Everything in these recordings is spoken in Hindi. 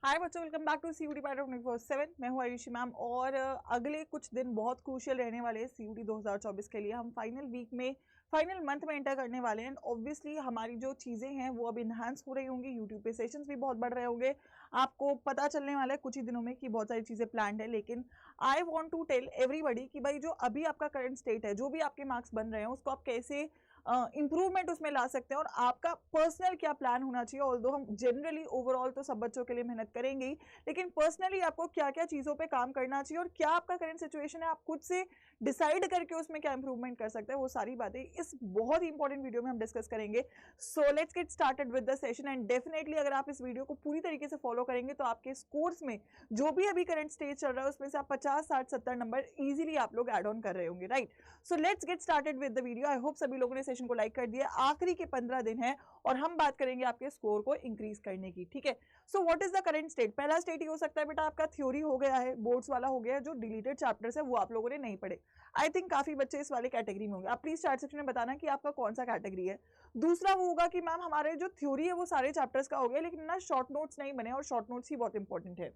हाय बच्चों, welcome back to CUT part of 24/7। मैं हूँ आयुषी मैम और अगले कुछ दिन बहुत क्रूशियल रहने वाले हैं सीयूटी 2024 के लिए। हम फाइनल वीक में, फाइनल मंथ में एंटर करने वाले हैं। ऑब्वियसली हमारी जो चीज़ें हैं वो अब इन्हांस हो रही होंगी, यूट्यूब पे सेशंस भी बहुत बढ़ रहे होंगे। आपको पता चलने वाला है कुछ ही दिनों में कि बहुत सारी चीज़ें प्लान्ड है। लेकिन I want to tell everybody कि भाई जो अभी आपका करंट स्टेट है, जो भी आपके मार्क्स बन रहे हैं, उसको आप कैसे इंप्रूवमेंट उसमें ला सकते हैं और आपका पर्सनल क्या प्लान होना चाहिए। ऑल्दो हम जनरली ओवरऑल तो सब बच्चों के लिए मेहनत करेंगे ही, लेकिन पर्सनली आपको क्या क्या चीज़ों पे काम करना चाहिए और क्या आपका करंट सिचुएशन है, आप खुद से डिसाइड करके उसमें क्या इंप्रूवमेंट कर सकते हैं, वो सारी बातें इस बहुत ही इंपॉर्टेंट वीडियो में हम डिस्कस करेंगे। So let's get started with the session and definitely अगर आप इस वीडियो को पूरी तरीके से फॉलो करेंगे तो आपके स्कोर्स में जो भी अभी करंट स्टेज चल रहा है उसमें से आप 50, 60, 70 नंबर इजीली आप लोग एड ऑन कर रहे होंगे, right. So let's get started with the video. I hope सभी लोगों ने सेशन को लाइक कर दिया। आखिरी के 15 दिन है और हम बात करेंगे आपके स्कोर को इंक्रीज करने की, ठीक है। So what is the current state? पहला स्टेट ये हो सकता है बेटा आपका थ्योरी हो गया है, बोर्ड्स वाला हो गया है, जो डिलीटेड चैप्टर्स है वो आप लोगों ने नहीं पढ़े। आई थिंक काफी बच्चे इस वाले कैटेगरी में होंगे। आप प्लीज चैट सेक्शन में बताना कि आपका कौन सा कैटेगरी है। दूसरा वो होगा कि मैम हमारे जो थ्योरी है वो सारे चैप्टर्स का हो गया लेकिन ना शॉर्ट नोट्स नहीं बने और शॉर्ट नोट्स ही बहुत इंपॉर्टेंट है।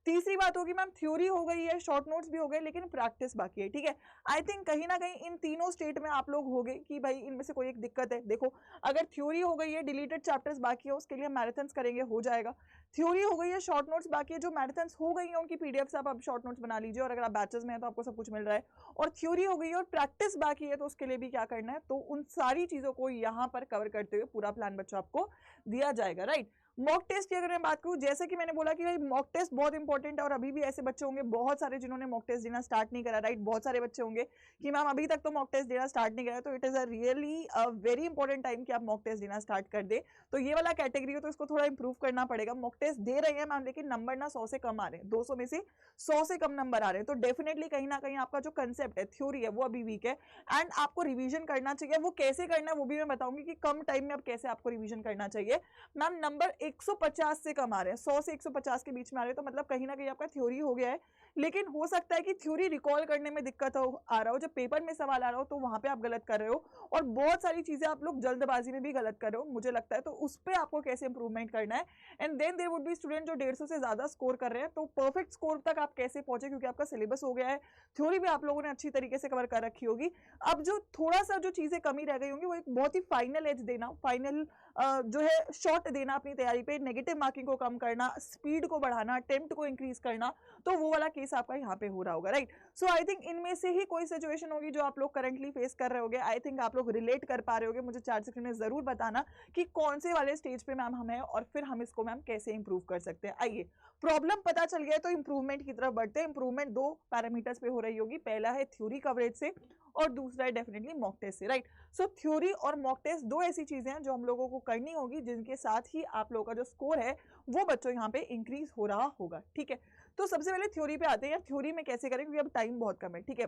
तीसरी बात होगी मैम थ्योरी हो गई है, शॉर्ट नोट्स भी हो गए लेकिन प्रैक्टिस बाकी है, ठीक है। आई थिंक कहीं ना कहीं इन तीनों स्टेट में आप लोग होंगे कि भाई इनमें से कोई एक दिक्कत है। देखो, अगर थ्योरी हो गई है, डिलीटेड चैप्टर्स बाकी है, उसके लिए मैराथन्स करेंगे, हो जाएगा। थ्योरी हो गई है, शॉर्ट नोट्स बाकी है, जो मैराथन्स हो गई है उनकी पीडीएफ से आप अब शॉर्ट नोट्स बना लीजिए और अगर आप बैचेस में है तो आपको सब कुछ मिल रहा है। और थ्योरी हो गई है और प्रैक्टिस बाकी है तो उसके लिए भी क्या करना है, तो उन सारी चीजों को यहाँ पर कवर करते हुए पूरा प्लान बच्चों आपको दिया जाएगा, राइट। मॉक टेस्ट की अगर मैं बात करूं, जैसे कि मैंने बोला कि भाई मॉक टेस्ट बहुत इंपॉर्टेंट है और अभी भी ऐसे बच्चे होंगे बहुत सारे जिन्होंने मॉक टेस्ट देना स्टार्ट नहीं करा, राइट। बहुत सारे बच्चे होंगे कि मैम अभी तक तो मॉक टेस्ट देना स्टार्ट नहीं करा, तो it is a really very important time कि आप मॉक टेस्ट देना स्टार्ट कर दे। तो ये वाला कैटेगरी हो तो इसको थोड़ा इंप्रूव करना पड़ेगा। मॉक टेस्ट दे रहे हैं मैम लेकिन नंबर ना 100 से कम आ रहे हैं, 200 में से 100 से कम नंबर आ रहे हैं, तो डेफिनेटली कहीं ना कहीं आपका जो कंसेप्ट है, थ्योरी है, वो अभी वीक है एंड आपको रिविजन करना चाहिए। वो कैसे करना है वो भी मैं बताऊंगी कि कम टाइम में अब कैसे आपको रिविजन करना चाहिए। मैम नंबर 150 से कम आ रहे हैं, 100 से 150 के बीच में आ रहे हैं, तो मतलब कहीं ना कहीं आपका थ्योरी हो गया है लेकिन हो सकता है कि थ्योरी रिकॉल करने में दिक्कत आ रहा हो, जब पेपर में सवाल आ रहा हो तो वहां पे आप गलत कर रहे हो और बहुत सारी चीजें आप लोग जल्दबाजी में भी गलत कर रहे हो मुझे लगता है, तो उस पर आपको कैसे इंप्रूवमेंट करना है। And then there would be student जो 150 से ज्यादा स्कोर कर रहे हैं, तो परफेक्ट स्कोर तक आप कैसे पहुंचे क्योंकि आपका सिलेबस हो गया है, थ्योरी भी आप लोगों ने अच्छी तरीके से कवर कर रखी होगी। अब जो थोड़ा सा जो चीजें कमी रह गई होंगी वो एक बहुत ही फाइनल एज देना, फाइनल जो है शॉट देना अपनी तैयारी पे, नेगेटिव मार्किंग को कम करना, स्पीड को बढ़ाना, अटेम्प्ट को इंक्रीज करना, तो वो वाला केस आपका यहाँ पे हो रहा होगा, राइट। सो आई थिंक इनमें से ही कोई सिचुएशन होगी जो आप लोग करंटली फेस कर रहे होगे। आई थिंक आप लोग रिलेट कर पा रहे होगे। मुझे चैट सेक्शन में जरूर बताना कि कौन से वाले स्टेज पे मैम हम हैं और फिर हम इसको मैम कैसे इंप्रूव कर सकते हैं। आइए, प्रॉब्लम पता चल गया तो इंप्रूवमेंट की तरफ बढ़ते हैं। इंप्रूवमेंट दो पैरामीटर्स पे हो रही होगी, पहला है थ्योरी कवरेज से और दूसरा है डेफिनेटली मॉक टेस्ट से, राइट। सो थ्योरी और मॉक टेस्ट दो ऐसी चीजें हैं जो हम लोगों को करनी होगी जिनके साथ ही आप लोगों का जो स्कोर है वो बच्चों यहाँ पे इंक्रीज हो रहा होगा, ठीक है। तो सबसे पहले थ्योरी पे आते हैं। थ्योरी में कैसे करें क्योंकि अब टाइम बहुत कम है, ठीक है।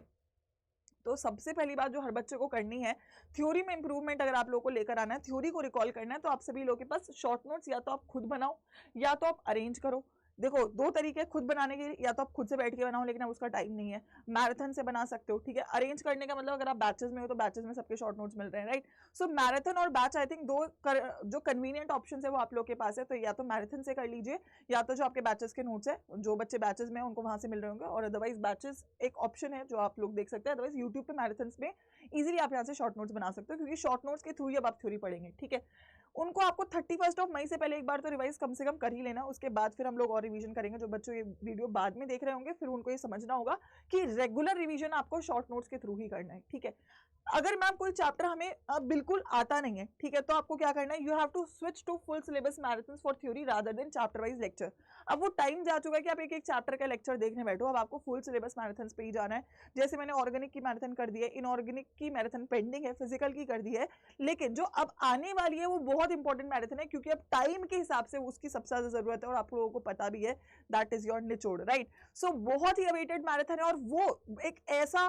तो सबसे पहली बात जो हर बच्चे को करनी है, थ्योरी में इंप्रूवमेंट अगर आप लोगों को लेकर आना है, थ्योरी को रिकॉल करना है, तो आप सभी लोगों के पास शॉर्ट नोट्स या तो आप खुद बनाओ या तो आप अरेंज करो। देखो, दो तरीके खुद बनाने के, या तो आप खुद से बैठ के बनाओ लेकिन अब उसका टाइम नहीं है, मैराथन से बना सकते हो, ठीक है। अरेंज करने का मतलब अगर आप बैचेस में हो तो बैचेस में सबके शॉर्ट नोट्स मिल रहे हैं, राइट। सो मैराथन और बैच आई थिंक जो कन्वीनियंट ऑप्शन है वो आप लोग के पास है, तो या तो मैराथन से कर लीजिए या तो जो आपके बैचेस के नोट्स है, जो बच्चे बैचेस में उनको वहां से मिल रहे होंगे, और अदरवाइज बैचेस एक ऑप्शन है जो आप लोग देख सकते हैं। अदरवाइज यूट्यूब पे मैराथन में इजीली आप यहाँ से शॉर्ट नोट्स बना सकते हो क्योंकि शॉर्ट नोट्स के थ्रू ही अब आप थ्योरी पढ़ेंगे, ठीक है। उनको आपको 31 मई से पहले एक बार तो रिवाइज कम से कम कर ही लेना, उसके बाद फिर हम लोग और रिवीजन करेंगे। जो बच्चों ये वीडियो बाद में देख रहे होंगे फिर उनको ये समझना होगा कि रेगुलर रिवीजन आपको शॉर्ट नोट्स के थ्रू ही करना है, ठीक है। अगर मैम कोई चैप्टर हमें बिल्कुल आता नहीं है, ठीक है, तो आपको क्या करना है, you have to switch to full syllabus marathon for theory rather than chapter wise lecture. अब वो टाइम जा चुका है कि आप एक एक चैप्टर का लेक्चर देखने बैठो, अब आपको फुल सिलेबस मैराथन पे ही जाना है। जैसे मैंने ऑर्गेनिक की मैराथन कर दी है, इनऑर्गेनिक की मैराथन पेंडिंग है, फिजिकल की कर दी है, लेकिन जो अब आने वाली है वो बहुत इंपॉर्टेंट मैराथन है क्योंकि अब टाइम के हिसाब से उसकी सबसे ज्यादा जरूरत है और आप लोगों को पता भी है दैट इज योर निचोड़, राइट। सो बहुत ही अवेटेड मैराथन है और वो एक ऐसा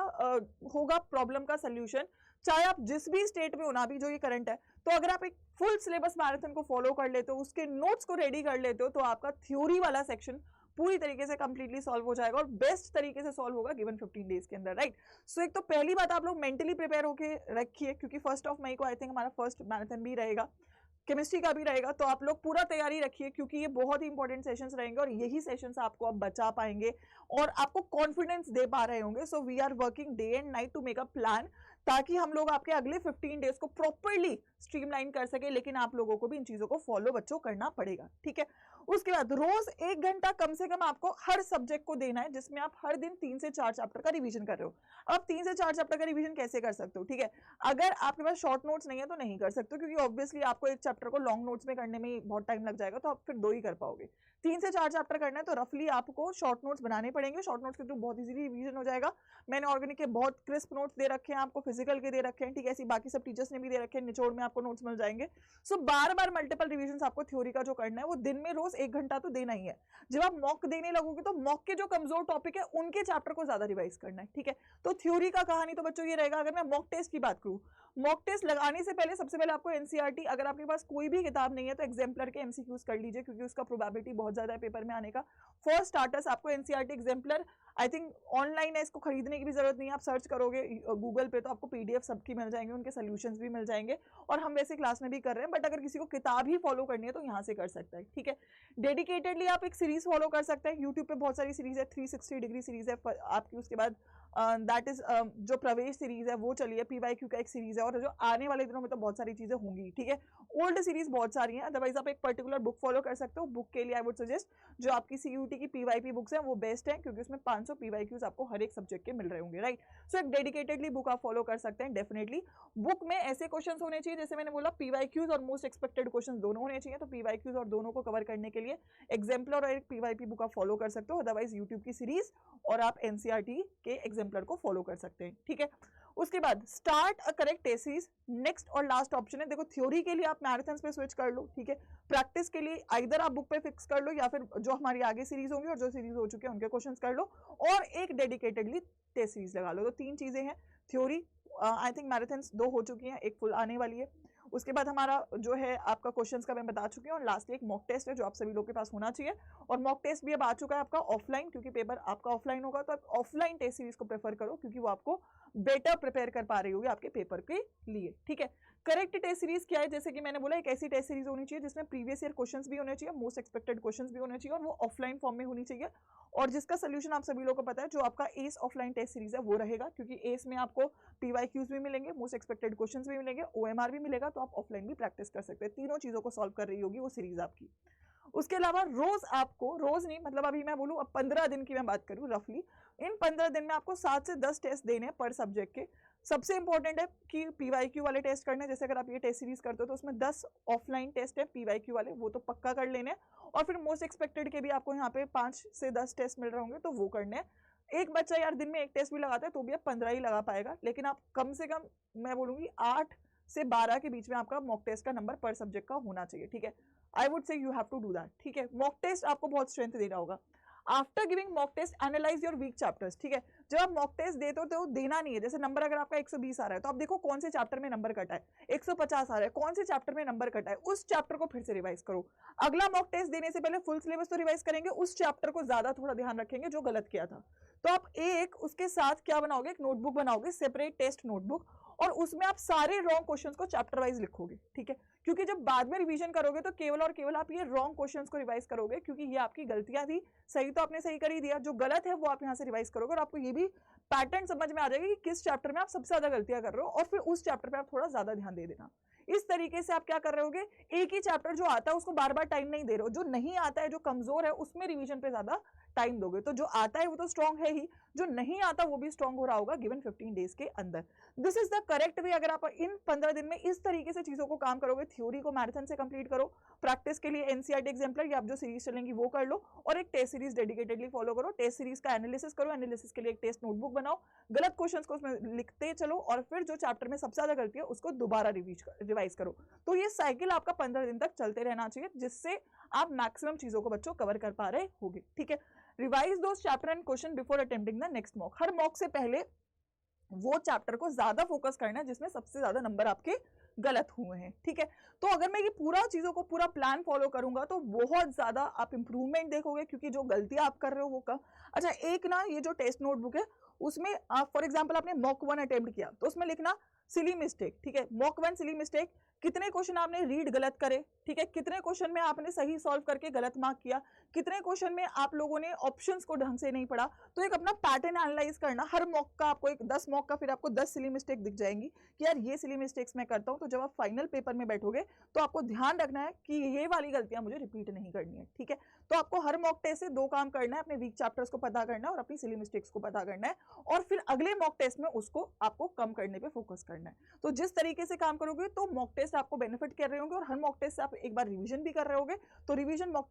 होगा प्रॉब्लम का सोल्यूशन, चाहे आप जिस भी स्टेट में हो ना, अभी जो ये करंट है, तो अगर आप एक फुल सिलेबस मैराथन को फॉलो कर लेते हो, उसके नोट्स को रेडी कर लेते हो, तो आपका थ्योरी वाला सेक्शन पूरी तरीके से कंप्लीटली सॉल्व हो जाएगा और बेस्ट तरीके से सॉल्व होगा गिवन 15 डेज के अंदर, राइट। सो एक तो पहली बात आप लोग मेंटली प्रिपेयर होकर रखिए क्योंकि 1 मई को आई थिंक हमारा फर्स्ट मैराथन भी रहेगा। केमिस्ट्री का भी रहेगा। तो आप लोग पूरा तैयारी रखिए क्योंकि ये बहुत ही इंपॉर्टेंट सेशंस रहेंगे और यही सेशंस आपको अब बचा पाएंगे और आपको कॉन्फिडेंस दे पा रहे होंगे। So we are working day and night to make a plan ताकि हम लोग आपके अगले 15 डेज को प्रॉपरली स्ट्रीमलाइन कर सके, लेकिन आप लोगों को भी इन चीजों को फॉलो बच्चों करना पड़ेगा, ठीक है। उसके बाद रोज 1 घंटा कम से कम आपको हर सब्जेक्ट को देना है, जिसमें आप हर दिन 3 से 4 चैप्टर का रिवीजन कर रहे हो। अब 3 से 4 चैप्टर का रिवीजन कैसे कर सकते हो, ठीक है। अगर आपके पास शॉर्ट नोट्स नहीं है तो नहीं कर सकते, क्योंकि ऑब्वियसली आपको एक चैप्टर को लॉन्ग नोट्स में करने में बहुत टाइम लग जाएगा, तो आप फिर 2 ही कर पाओगे। 3 से 4 चैप्टर करना है तो रफली आपको शॉर्ट नोट्स बनाने पड़ेंगे। शॉर्ट नोट्स के थ्रू बहुत इजीली रिवीजन हो जाएगा। मैंने ऑर्गेनिक के बहुत क्रिस्प नोट्स दे रखे हैं आपको, फिजिकल के दे रखे हैं, ठीक है। ऐसी बाकी सब टीचर्स ने भी दे रखे हैं, निचोड़ में आपको नोट्स मिल जाएंगे। सो बार बार मल्टीपल रिवीजन आपको थ्योरी का जो करना है वो दिन में रोज 1 घंटा तो देना ही है। जब आप मॉक देने लगोगे तो मॉक के जो कमजोर टॉपिक है उनके चैप्टर को ज्यादा रिवाइज करना है, ठीक है। तो थ्योरी का कहानी तो बच्चों ये रहेगा। अगर मैं मॉक टेस्ट की बात करूं, मॉक टेस्ट लगाने से पहले सबसे पहले आपको एनसीईआरटी, अगर आपके पास कोई भी किताब नहीं है तो एग्जाम्पलर के एमसीक्यूज कर लीजिए, क्योंकि उसका प्रोबेबिलिटी बहुत ज्यादा है पेपर में आने का। फॉर स्टार्टर्स आपको NCERT exemplar, I think online है, इसको खरीदने की भी जरूरत नहीं है। आप सर्च करोगे गूगल पे तो आपको पीडीएफ सबकी मिल जाएंगे, उनके सोल्यूशंस भी मिल जाएंगे, और हम वैसे क्लास में भी कर रहे हैं। बट अगर किसी को किताब ही फॉलो करनी है तो यहाँ से कर सकता है, ठीक है। डेडिकेटेडली आप एक सीरीज फॉलो कर सकते हैं। यूट्यूब पे बहुत सारी सीरीज है, 360 डिग्री सीरीज है आपकी। उसके बाद दैट इज जो प्रवेश सीरीज है वो चलिए, पीवाईक्यू का एक सीरीज है, और जो आने वाले दिनों में तो बहुत सारी चीजें होंगी, ठीक है। ओल्ड सीरीज बहुत सारी हैं। अदरवाइज आप एक पर्टिकुलर बुक फॉलो कर सकते हो। बुक के लिए आई वुड सजेस्ट जो आपकी सीयूटी की पीवाईपी बुक्स हैं वो बेस्ट है, क्योंकि उसमें 500 पीवाईक्यूज आपको हर एक सब्जेक्ट के मिल रहे होंगे, राइट। सो एक डेडिकेटेडली बुक आप फॉलो कर सकते हैं डेफिनेटली। बुक में ऐसे क्वेश्चन होने चाहिए, जैसे मैंने बोला पीवाईक्यूज और मोस्ट एक्सपेक्टेड क्वेश्चन दोनों होने चाहिए। तो पीवाईक्यूज और दोनों को कवर करने के लिए एग्जाम्पलर और एक पीवाईपी बुक आप फॉलो कर सकते हो। अदरवाइज यूट्यूब की सीरीज और आप एनसीईआरटी के एग्जाम्पलर को फॉलो कर सकते हैं, ठीक है। उसके बाद start a correct test series, next और लास्ट ऑप्शन है। देखो थ्योरी के लिए आप मैराथन्स पे स्विच कर लो, ठीक है। प्रैक्टिस के लिए आइदर आप बुक पे फिक्स कर लो, या फिर जो हमारी आगे सीरीज होंगी और जो सीरीज हो चुके हैं उनके क्वेश्चंस कर लो, और एक डेडिकेटेडली टेस्ट सीरीज लगा लो। तो 3 चीजें हैं। थ्योरी आई थिंक मैराथन्स 2 हो चुकी हैं, एक फुल आने वाली है। उसके बाद हमारा जो है आपका क्वेश्चंस का मैं बता चुकी हूँ, और लास्ट एक मॉक टेस्ट है जो आप सभी लोगों के पास होना चाहिए। और मॉक टेस्ट भी अब आ चुका है आपका ऑफलाइन, क्योंकि पेपर आपका ऑफलाइन होगा, तो आप ऑफलाइन टेस्ट सीरीज को प्रेफर करो, क्योंकि वो आपको बेटर प्रिपेयर कर पा रही होगी आपके पेपर के लिए, ठीक है। करेक्ट टेस्ट सीरीज क्या है, जैसे कि मैंने बोला, एक ऐसी टेस्ट सीरीज होनी चाहिए जिसमें प्रीवियस ईयर क्वेश्चंस भी होने चाहिए, मोस्ट एक्सपेक्टेड क्वेश्चंस भी होने चाहिए, और वो ऑफलाइन फॉर्म में होनी चाहिए, और जिसका सोल्यूशन आप सभी लोगों को पता है। जो आपका एस ऑफलाइन टेस्ट सीरीज है वो रहेगा, क्योंकि एस में आपको पीवाईक्यूज भी मिलेंगे, मोस्ट एक्सपेक्टेड क्वेश्चंस भी मिलेंगे, ओएमआर भी मिलेगा, तो आप ऑफलाइन भी प्रैक्टिस कर सकते हैं। तीनों चीजों को सॉल्व कर रही होगी वो सीरीज आपकी। उसके अलावा रोज आपको, रोज नहीं मतलब अभी मैं बोलूँ अब 15 दिन की मैं बात करूँ रफली, इन 15 दिन में आपको 7 से 10 टेस्ट देने हैं पर सब्जेक्ट के। सबसे इंपॉर्टेंट है कि पीवाईक्यू वाले टेस्ट करने हैं। जैसे अगर आप ये टेस्ट सीरीज करते हो तो उसमें 10 ऑफलाइन टेस्ट है पीवाईक्यू वाले, वो तो पक्का कर लेने हैं। और फिर मोस्ट एक्सपेक्टेड के भी आपको यहाँ पे 5 से 10 टेस्ट मिल रहे होंगे, तो वो करने हैं। एक बच्चा यार दिन में एक टेस्ट भी लगाता है तो भी आप 15 ही लगा पाएगा, लेकिन आप कम से कम मैं बोलूंगी 8 से 12 के बीच में आपका मॉक टेस्ट का नंबर पर सब्जेक्ट का होना चाहिए, ठीक है। I would say you have to do that, ठीक है। मॉक टेस्ट आपको बहुत स्ट्रेंथ देना होगा। After giving mock test analyse your weak chapters, ठीक है। जब आप मॉक टेस्ट देते हो तो देना नहीं है, जैसे नंबर अगर आपका 120 आ रहा है तो आप देखो कौन से चैप्टर में नंबर कटा है, 150 आ रहा है कौन से चैप्टर में नंबर कटा है, उस चैप्टर को फिर से रिवाइज करो। अगला मॉक टेस्ट देने से पहले फुल सिलेबस तो रिवाइज करेंगे, उस चैप्टर को ज्यादा थोड़ा ध्यान रखेंगे जो गलत किया था। तो आप एक उसके साथ क्या बनाओगे, एक नोटबुक बनाओगे, सेपरेट टेस्ट नोटबुक, और उसमें आप सारे रॉन्ग क्वेश्चंस को चैप्टर वाइज लिखोगे, ठीक है। क्योंकि जब बाद में रिवीजन करोगे तो केवल और केवल आप ये रॉन्ग क्वेश्चंस को रिवाइज करोगे, क्योंकि ये आपकी गलतियां थी। सही तो आपने सही कर ही दिया, जो गलत है वो आप यहाँ से रिवाइज करोगे, और आपको ये भी पैटर्न समझ में आ जाएगा कि किस चैप्टर में आप सबसे ज्यादा गलतियां कर रहे हो, और फिर उस चैप्टर पे आप थोड़ा ज्यादा ध्यान दे देना। इस तरीके से आप क्या कर रहे होगे, एक ही चैप्टर जो आता है उसको बार बार टाइम नहीं दे रहे हो, जो नहीं आता है, जो कमजोर है, उसमें रिवीजन पे ज्यादा टाइम दोगे। तो जो आता है वो तो स्ट्रॉन्ग है ही, जो नहीं आता वो भी स्ट्रॉन्ग हो रहा होगा गिवन 15 डेज के अंदर। This is the correct way. अगर आप इन 15 दिन में इस तरीके से चीजों को काम करोगे, थ्योरी को मैराथन से कंप्लीट करो, प्रैक्टिस के लिए एनसीईआरटी एग्जाम्पलर या आप जो सीरीज चलेंगी वो कर लो, और एक टेस्ट सीरीज डेडिकेटेडली फॉलो करो। टेस्ट सीरीज का एनालिसिस करो, एनालिसिस के लिए एक टेस्ट नोटबुक बनाओ, गलत क्वेश्चंस को उसमें लिखते चलो, और फिर जो चैप्टर में सबसे ज्यादा गलती है उसको दोबारा रिवाइज करो। तो ये साइकिल आपका 15 दिन तक चलते रहना चाहिए, जिससे आप मैक्सिमम चीजों को बच्चों कवर कर पा रहे होगे, ठीक है। Revise those chapter and question before attempting the next mock. Her mock से पहले वो चैप्टर को ज्यादा फोकस करना है जिसमें सबसे ज्यादा नंबर आपके गलत हुए हैं, ठीक है। तो अगर मैं ये पूरा चीजों को पूरा प्लान फॉलो करूंगा तो बहुत ज्यादा आप इंप्रूवमेंट देखोगे, क्योंकि जो गलतियां आप कर रहे हो वो कम। अच्छा, एक ना ये जो टेस्ट नोटबुक है उसमें फॉर एग्जांपल आपने मॉक 1 अटेम्प्ट किया तो उसमें लिखना सिली मिस्टेक, ठीक है, मॉक 1 सिली मिस्टेक, कितने क्वेश्चन आपने रीड गलत करे, ठीक है, कितने क्वेश्चन में आपने सही सॉल्व करके गलत मार्क किया, कितने क्वेश्चन में आप लोगों ने ऑप्शंस को ढंग से नहीं पढ़ा। तो एक अपना पैटर्न एनालाइज करना, हर मॉक का आपको एक 10 मॉक का फिर आपको 10 सिली मिस्टेक दिख जाएंगी कि यार ये सिली मिस्टेक्स मैं करता हूं। तो जब आप फाइनल पेपर में बैठोगे तो आपको ध्यान रखना है कि ये वाली गलतियां मुझे रिपीट नहीं करनी है, ठीक है। तो आपको हर मॉक टेस्ट से 2 काम करना है, अपने वीक चैप्टर्स को पता करना है और अपनी सिली मिस्टेक्स को पता करना है, और फिर अगले मॉक टेस्ट में उसको आपको कम करने पे फोकस करना है। तो जिस तरीके से काम करोगे तो मॉक टेस्ट आपको बेनिफिट कर रहे होंगे, और हर मॉक टेस्ट से आप एक बार रिवीजन भी कर रहे होंगे। तो revision mock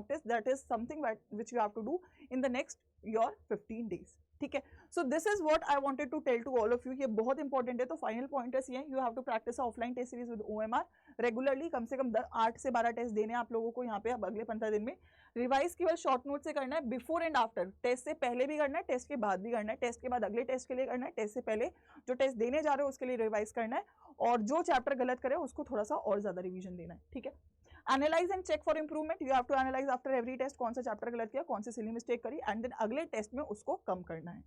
test, that is something which you have to do in the next your 15 days, ठीक है। So this is what I wanted to tell to all of you. ये बहुत इंपॉर्टेंट है। तो फाइनल पॉइंटर्स ये, you have to practice offline test series with OMR regularly, कम से कम 8 से 12 टेस्ट देने आप लोगों को यहाँ पे अब अगले 15 दिन में। रिवाइज केवल शॉर्ट नोट से करना है, बिफोर एंड आफ्टर, टेस्ट से पहले भी करना है, टेस्ट के बाद भी करना है, टेस्ट के बाद अगले टेस्ट के लिए करना है, टेस्ट से पहले जो टेस्ट देने जा रहे हो उसके लिए रिवाइज करना है, और जो चैप्टर गलत करे उसको थोड़ा सा और ज्यादा रिवीजन देना है, ठीक है। Analyse and check for improvement, you have to analyse after every test कौन सा चैप्टर गलत किया, कौन सी सिली मिस्टेक करी, एंड देन अगले टेस्ट में उसको कम करना है।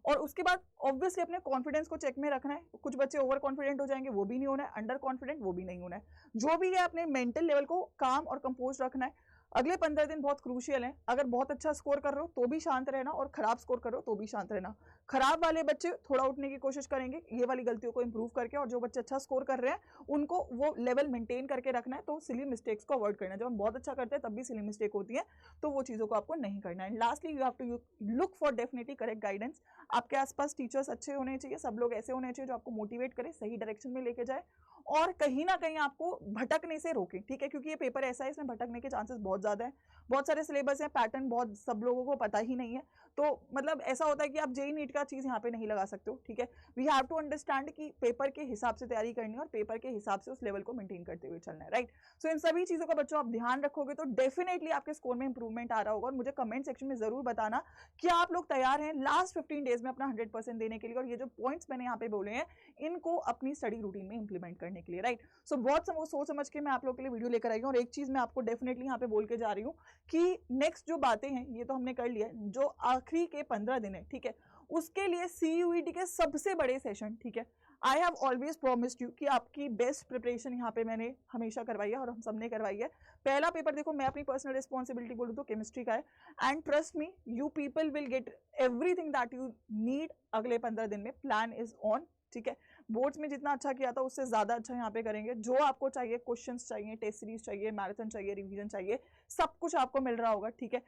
और उसके बाद ऑब्वियसली अपने कॉन्फिडेंस को चेक में रखना है। कुछ बच्चे ओवर कॉन्फिडेंट हो जाएंगे, वो भी नहीं होना है, अंडर कॉन्फिडेंट वो भी नहीं होना है। जो भी है अपने मेंटल लेवल को काम और कंपोज रखना है। अगले 15 दिन बहुत क्रूशियल हैं। अगर बहुत अच्छा स्कोर कर रहे हो तो भी शांत रहना, और खराब स्कोर कर रहे हो तो भी शांत रहना। खराब वाले बच्चे थोड़ा उठने की कोशिश करेंगे ये वाली गलतियों को इंप्रूव करके, और जो बच्चे अच्छा स्कोर कर रहे हैं उनको वो लेवल मेंटेन करके रखना है। तो सिली मिस्टेक्स को अवॉइड करना है। जब हम बहुत अच्छा करते हैं तब भी सिली मिस्टेक होती है, तो वो चीज़ों को आपको नहीं करना है। Lastly you have to look for definitely correct guidance. आपके आसपास टीचर्स अच्छे होने चाहिए, सब लोग ऐसे होने चाहिए जो आपको मोटिवेट करें, सही डायरेक्शन में लेके जाए, और कहीं ना कहीं आपको भटकने से रोके, ठीक है, क्योंकि ये पेपर ऐसा है इसमें भटकने के चांसेस बहुत ज्यादा है। बहुत सारे सिलेबस हैं, पैटर्न बहुत सब लोगों को पता ही नहीं है। तो मतलब ऐसा होता है कि आप जेई नीट का चीज यहाँ पे नहीं लगा सकते हो, ठीक है। वी हैव टू अंडरस्टैंड कि पेपर के हिसाब से तैयारी करनी है और पेपर के हिसाब से उस लेवल को मेंटेन करते हुए चलना है, राइट। सो इन सभी चीजों का बच्चों आप ध्यान रखोगे तो डेफिनेटली आपके स्कोर में इंप्रूवमेंट आ रहा होगा। और मुझे कमेंट सेक्शन में जरूर बताना कि आप लोग तैयार हैं लास्ट 15 डेज में अपना 100% देने के लिए, और ये जो पॉइंट्स मैंने यहाँ पे बोले हैं इनको अपनी स्टडी रूटीन में इंप्लीमेंट करने के लिए, राइट। सो बहुत सोच समझ के मैं आप लोग के लिए वीडियो लेकर आई हूँ। और एक चीज मैं आपको डेफिनेटली यहाँ पे बोल के जा रही हूँ कि नेक्स्ट जो बातें हैं ये तो हमने कर लिया है, जो आखिरी के 15 दिन है, ठीक है, उसके लिए सीयूईटी के सबसे बड़े सेशन, ठीक है, I have always promised you कि आपकी बेस्ट प्रिपरेशन यहाँ पे मैंने हमेशा करवाई है और हम सबने करवाई है। पहला पेपर देखो मैं अपनी पर्सनल रिस्पॉन्सिबिलिटी बोलूँ तो केमिस्ट्री का है, and trust me you people will get everything that you need अगले 15 दिन में। प्लान इज ऑन, ठीक है। बोर्ड्स में जितना अच्छा किया था उससे ज्यादा अच्छा यहाँ पे करेंगे। जो आपको चाहिए, क्वेश्चंस चाहिए, टेस्ट सीरीज चाहिए, मैराथन चाहिए, रिवीजन चाहिए, सब कुछ आपको मिल रहा होगा, ठीक है।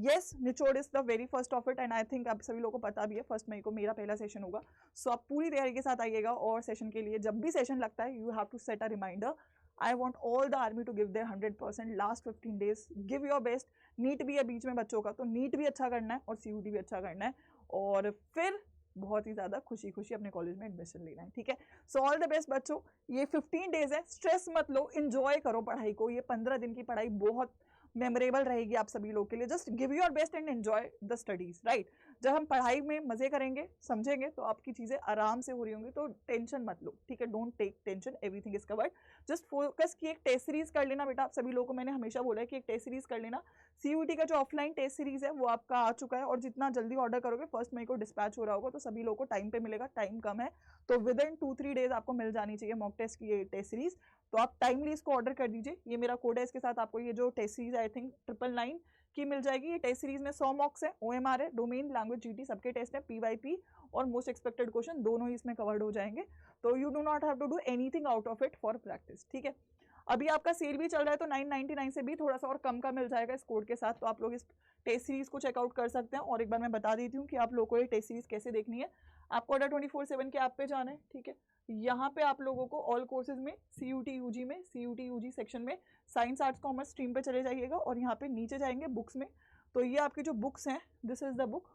यस, निचोड़ is the very first of it, and I think आप सभी लोगों को पता भी है 1 मई को मेरा पहला सेशन होगा। सो आप पूरी तैयारी के साथ आइएगा, और सेशन के लिए जब भी सेशन लगता है you have to set a reminder. I want all the army to give their 100%। Last 15 days give your best. NEET भी है बीच में बच्चों का, तो नीट भी अच्छा करना है और सीयूटी भी अच्छा करना है, और फिर बहुत ही ज्यादा खुशी खुशी अपने कॉलेज में एडमिशन लेना है, ठीक है। सो ऑल द बेस्ट बच्चों। ये 15 डेज है, स्ट्रेस मत लो, एंजॉय करो पढ़ाई को। ये 15 दिन की पढ़ाई बहुत मेमोरेबल रहेगी आप सभी लोग के लिए। Just give your best and enjoy the studies, right. जब हम पढ़ाई में मजे करेंगे, समझेंगे, तो आपकी चीजें आराम से हो रही होंगी। तो टेंशन मत लो, ठीक है, don't take tension, everything is covered. Just focus की एक टेस्ट सीरीज कर लेना बेटा। आप सभी लोगों को मैंने हमेशा बोला है कि एक टेस्ट सीरीज कर लेना। सीयूटी का जो ऑफलाइन टेस्ट सीरीज है वो आपका आ चुका है, और जितना जल्दी ऑर्डर करोगे 1 मई को डिस्पैच हो रहा होगा, तो सभी लोगों को टाइम पे मिलेगा। टाइम कम है तो विद इन 2-3 डेज आपको मिल जानी चाहिए मॉक टेस्ट की ये टेस्ट सीरीज। तो आप टाइमली इसको ऑर्डर कर दीजिए। ये मेरा कोड है, इसके साथ आपको ये जो टेस्ट सीरीज आई थिंक 999 की मिल जाएगी। ये टेस्ट सीरीज में 100 मॉक्स है, ओएमआर है, डोमेन, लैंग्वेज, जीटी सबके टेस्ट है, पीवाईपी और मोस्ट एक्सपेक्टेड क्वेश्चन दोनों ही इसमें कवर्ड हो जाएंगे। तो you do not have to do anything out of it for practice, ठीक है। अभी आपका सेल भी चल रहा है तो 999 से भी थोड़ा सा और कम का मिल जाएगा इस कोड के साथ। तो आप लोग इस टेस्ट सीरीज को चेकआउट कर सकते हैं। और एक बार मैं बता देती हूँ कि आप लोगों को ये टेस्ट सीरीज कैसे देखनी है। आपको अडा 24/7 के ऐप पे जाना है, ठीक है। यहाँ पे आप लोगों को ऑल कोर्सेज में सीयूटी यूजी में, सीयूटी यूजी सेक्शन में साइंस आर्ट्स कॉमर्स स्ट्रीम पे चले जाइएगा, और यहाँ पे नीचे जाएंगे बुक्स में। तो ये आपकी जो बुक्स हैं, दिस इज द बुक।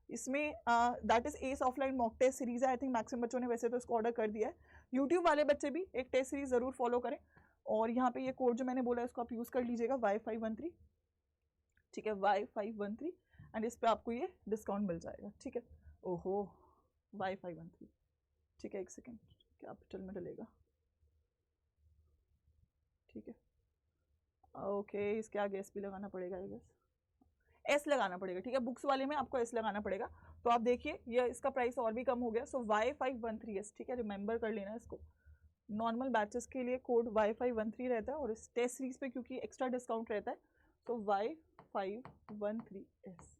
इसमें that is as offline mock test series है। आई थिंक मैक्सिमम बच्चों ने वैसे तो इसको ऑर्डर कर दिया है। यूट्यूब वाले बच्चे भी एक टेस्ट सीरीज जरूर फॉलो करें। और यहाँ पे ये कोड जो मैंने बोला है इसको आप यूज कर लीजिएगा, Y513, ठीक है, Y513, एंड इस पे आपको ये डिस्काउंट मिल जाएगा, ठीक है। ओहो, Y513, ठीक है, एक सेकेंड, कैपिटल में डलेगा, ठीक है, ओके। इसके आगे एस भी लगाना पड़ेगा आई गेस। एस लगाना पड़ेगा, ठीक है। बुक्स वाले में आपको एस लगाना पड़ेगा। तो आप देखिए ये इसका प्राइस और भी कम हो गया, सो Y513S, ठीक है, रिमेंबर कर लेना इसको। नॉर्मल बैचेस के लिए कोड Y513 रहता है और इस टेस्ट सीरीज पे क्योंकि एक्स्ट्रा डिस्काउंट रहता है तो Y513S,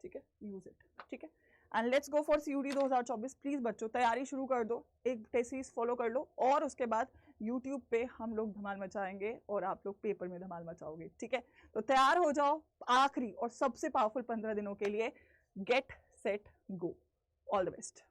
ठीक है, यूज इट, ठीक है। And let's go for CUET 2024। Please बच्चों तैयारी शुरू कर दो, एक टेस्ट सीरीज फॉलो कर लो और उसके बाद यूट्यूब पे हम लोग धमाल मचाएंगे और आप लोग पेपर में धमाल मचाओगे, ठीक है। तो तैयार हो जाओ आखिरी और सबसे पावरफुल 15 दिनों के लिए। Get set go, all the best.